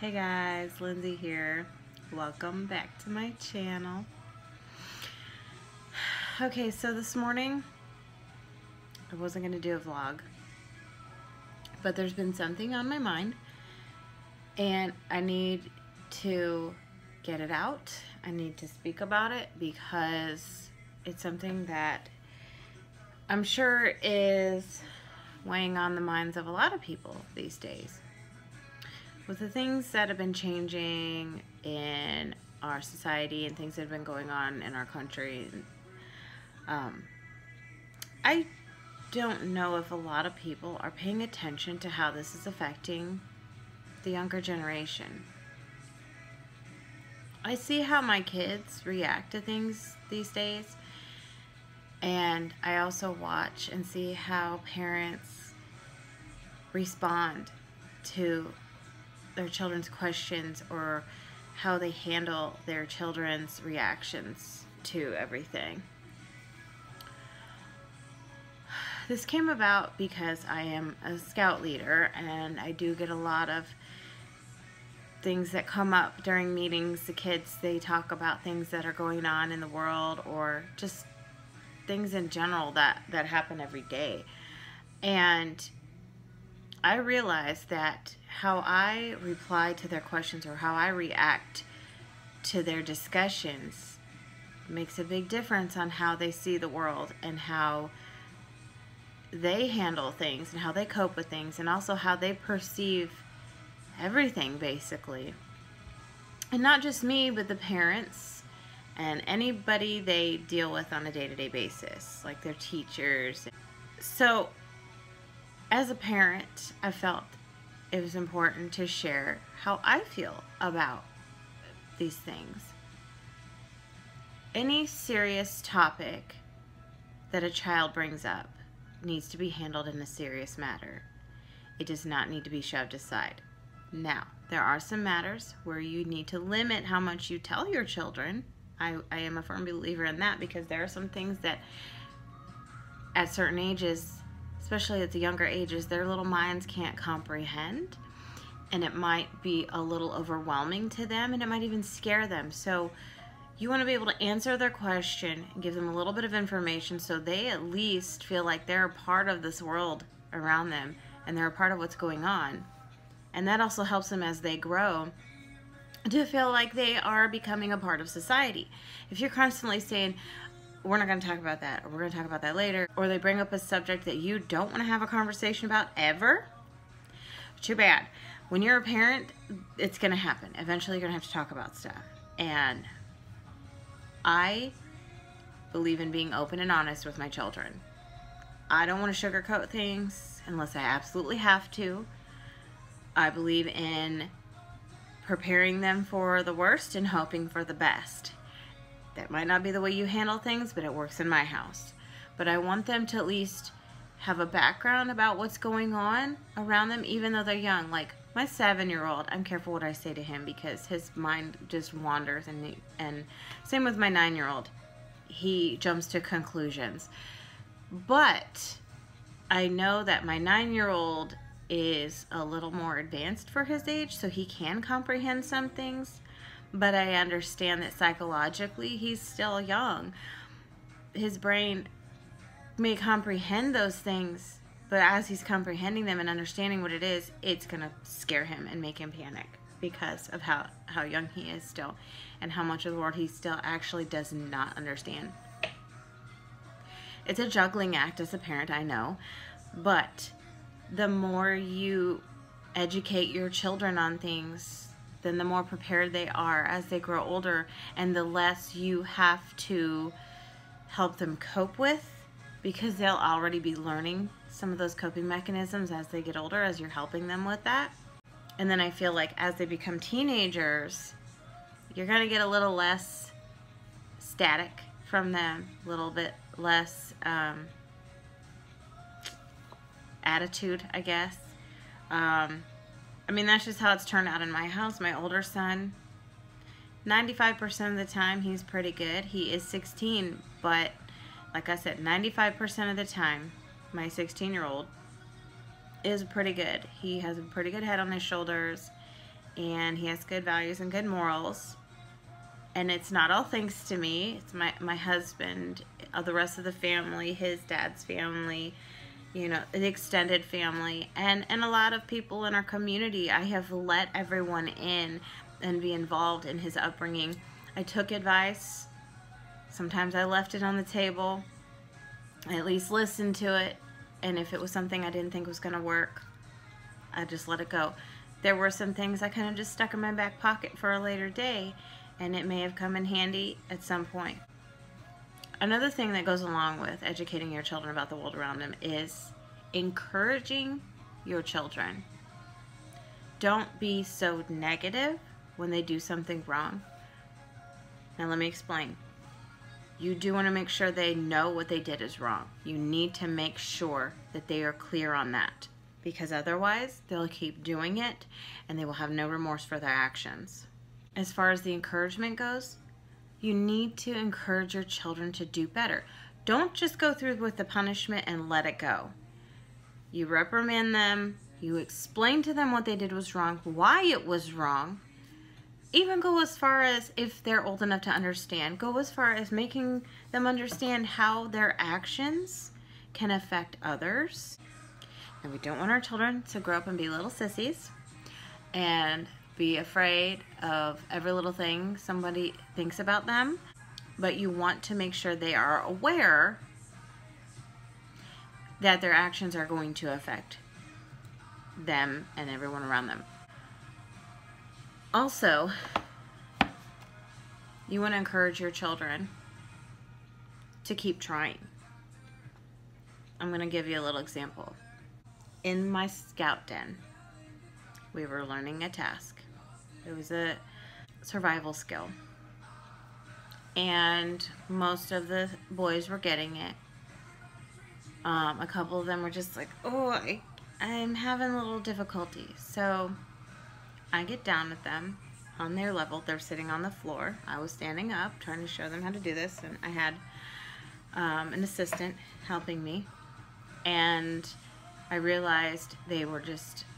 Hey guys, Lindsay here. Welcome back to my channel. Okay, so this morning I wasn't going to do a vlog, but there's been something on my mind and I need to get it out. I need to speak about it because it's something that I'm sure is weighing on the minds of a lot of people these days. With the things that have been changing in our society and things that have been going on in our country, I don't know if a lot of people are paying attention to how this is affecting the younger generation. I see how my kids react to things these days, and I also watch and see how parents respond to their children's questions or how they handle their children's reactions to everything. This came about because I am a scout leader and I do get a lot of things that come up during meetings. The kids, they talk about things that are going on in the world or just things in general that happen every day. And I realized that how I reply to their questions or how I react to their discussions makes a big difference on how they see the world and how they handle things and how they cope with things and also how they perceive everything, basically. And not just me, but the parents and anybody they deal with on a day-to-day basis, like their teachers. So as a parent, I felt it was important to share how I feel about these things. Any serious topic that a child brings up needs to be handled in a serious manner. It does not need to be shoved aside. Now, there are some matters where you need to limit how much you tell your children. I am a firm believer in that because there are some things that at certain ages, especially at the younger ages, their little minds can't comprehend, and it might be a little overwhelming to them, and it might even scare them. So you want to be able to answer their question and give them a little bit of information so they at least feel like they're a part of this world around them and they're a part of what's going on. And that also helps them as they grow to feel like they are becoming a part of society. If you're constantly saying, we're not going to talk about that, or we're going to talk about that later, or they bring up a subject that you don't want to have a conversation about ever, too bad. When you're a parent, it's going to happen. Eventually you're going to have to talk about stuff. And I believe in being open and honest with my children. I don't want to sugarcoat things unless I absolutely have to. I believe in preparing them for the worst and hoping for the best. That might not be the way you handle things, but it works in my house. But I want them to at least have a background about what's going on around them, even though they're young. Like my 7-year-old, I'm careful what I say to him because his mind just wanders, and same with my 9-year-old. He jumps to conclusions. But I know that my 9-year-old is a little more advanced for his age, so he can comprehend some things. But I understand that psychologically he's still young. His brain may comprehend those things, but as he's comprehending them and understanding what it is, it's going to scare him and make him panic because of how young he is still and how much of the world he still actually does not understand. It's a juggling act as a parent, I know, but the more you educate your children on things, then the more prepared they are as they grow older, and the less you have to help them cope with because they'll already be learning some of those coping mechanisms as they get older, as you're helping them with that. And then I feel like as they become teenagers, you're going to get a little less static from them, a little bit less attitude, I guess. I mean, that's just how it's turned out in my house. My older son, 95% of the time, he's pretty good. He is 16, but like I said, 95% of the time, my 16-year-old is pretty good. He has a pretty good head on his shoulders, and he has good values and good morals. And it's not all thanks to me. It's my husband, the rest of the family, his dad's family, you know, the extended family, and a lot of people in our community. I have let everyone in and be involved in his upbringing. I took advice. Sometimes I left it on the table. I at least listened to it. And if it was something I didn't think was going to work, I just let it go. There were some things I kind of just stuck in my back pocket for a later day, and it may have come in handy at some point. Another thing that goes along with educating your children about the world around them is encouraging your children. Don't be so negative when they do something wrong. Now let me explain. You do want to make sure they know what they did is wrong. You need to make sure that they are clear on that, because otherwise they'll keep doing it and they will have no remorse for their actions. As far as the encouragement goes, you need to encourage your children to do better. Don't just go through with the punishment and let it go. You reprimand them, you explain to them what they did was wrong, why it was wrong. Even go as far as, if they're old enough to understand, go as far as making them understand how their actions can affect others. And we don't want our children to grow up and be little sissies and be afraid of every little thing somebody thinks about them, but you want to make sure they are aware that their actions are going to affect them and everyone around them. Also, you want to encourage your children to keep trying. I'm going to give you a little example. In my scout den, we were learning a task. It was a survival skill. And most of the boys were getting it. A couple of them were just like, oh, I'm having a little difficulty. So I get down with them on their level. They're sitting on the floor. I was standing up trying to show them how to do this, and I had an assistant helping me. And I realized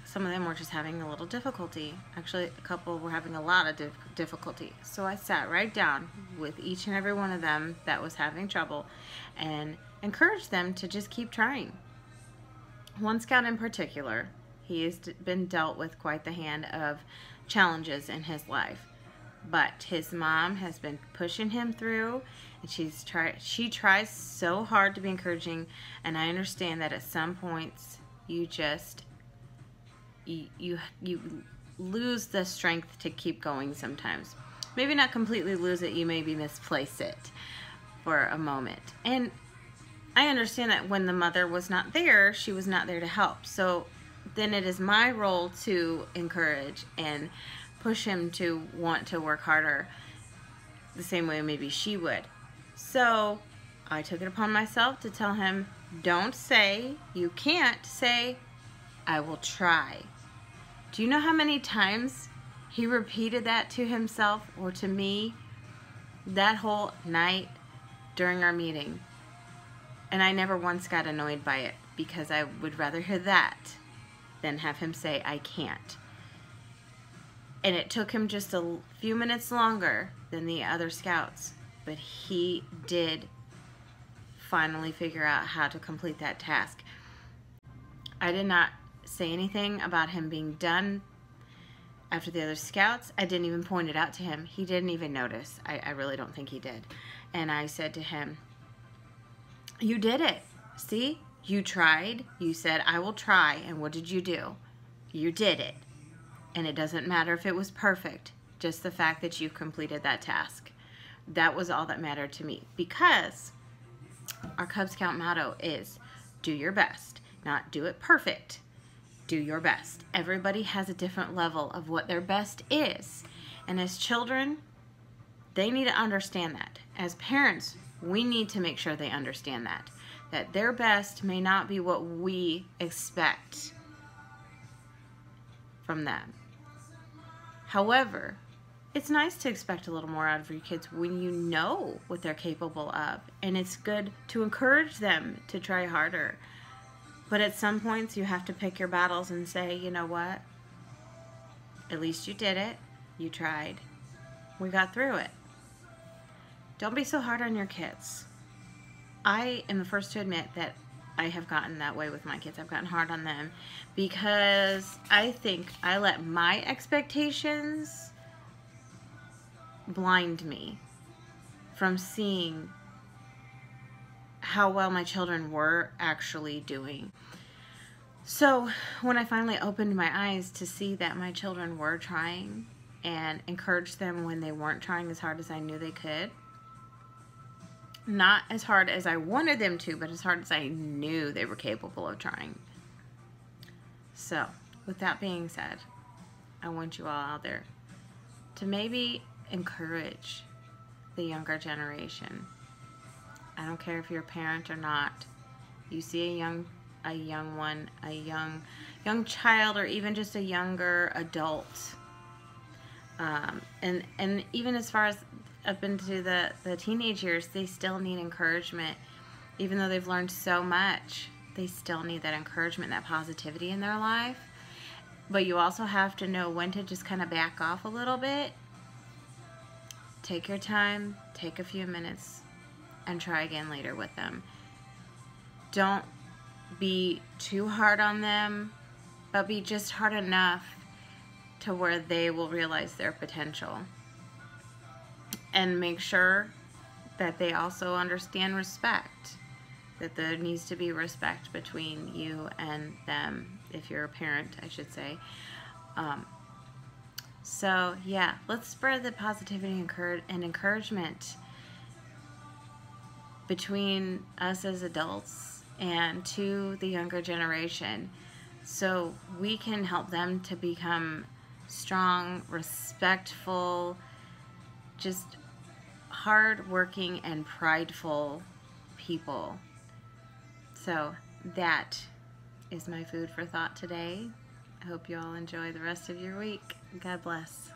some of them were just having a little difficulty. Actually, a couple were having a lot of difficulty. So I sat right down with each and every one of them that was having trouble and encouraged them to just keep trying. One scout in particular, he has been dealt with quite the hand of challenges in his life. But his mom has been pushing him through, and she tries so hard to be encouraging, and I understand that at some points you lose the strength to keep going sometimes. Maybe not completely lose it, you maybe misplace it for a moment. And I understand that when the mother was not there, she was not there to help. So then it is my role to encourage and push him to want to work harder the same way maybe she would. So I took it upon myself to tell him, don't say, you can't say, I will try. Do you know how many times he repeated that to himself or to me that whole night during our meeting? And I never once got annoyed by it, because I would rather hear that than have him say, I can't. And it took him just a few minutes longer than the other scouts, but he did finally figure out how to complete that task. I did not say anything about him being done after the other scouts. I didn't even point it out to him. He didn't even notice. I really don't think he did. And I said to him, you did it. See? You tried. You said, I will try. And what did you do? You did it. And it doesn't matter if it was perfect. Just the fact that you completed that task. That was all that mattered to me. Because our Cub Scout motto is, do your best. Not do it perfect. Do your best. Everybody has a different level of what their best is. And as children, they need to understand that. As parents, we need to make sure they understand that. That their best may not be what we expect from them. However, it's nice to expect a little more out of your kids when you know what they're capable of. And it's good to encourage them to try harder. But at some points, you have to pick your battles and say, you know what? At least you did it. You tried. We got through it. Don't be so hard on your kids. I am the first to admit that I have gotten that way with my kids. I've gotten hard on them because I think I let my expectations blind me from seeing how well my children were actually doing. So when I finally opened my eyes to see that my children were trying and encouraged them when they weren't trying as hard as I knew they could, not as hard as I wanted them to, but as hard as I knew they were capable of trying. So, with that being said, I want you all out there to maybe encourage the younger generation. I don't care if you're a parent or not. You see a young child, or even just a younger adult, and even as far as up into the teenage years, they still need encouragement. Even though they've learned so much, they still need that encouragement, that positivity in their life. But you also have to know when to just kind of back off a little bit. Take your time, take a few minutes, and try again later with them. Don't be too hard on them, but be just hard enough to where they will realize their potential. And make sure that they also understand respect, that there needs to be respect between you and them, if you're a parent, I should say. So yeah, let's spread the positivity and encouragement between us as adults and to the younger generation, so we can help them to become strong, respectful, just hard-working and prideful people. So that is my food for thought today. I hope you all enjoy the rest of your week. God bless.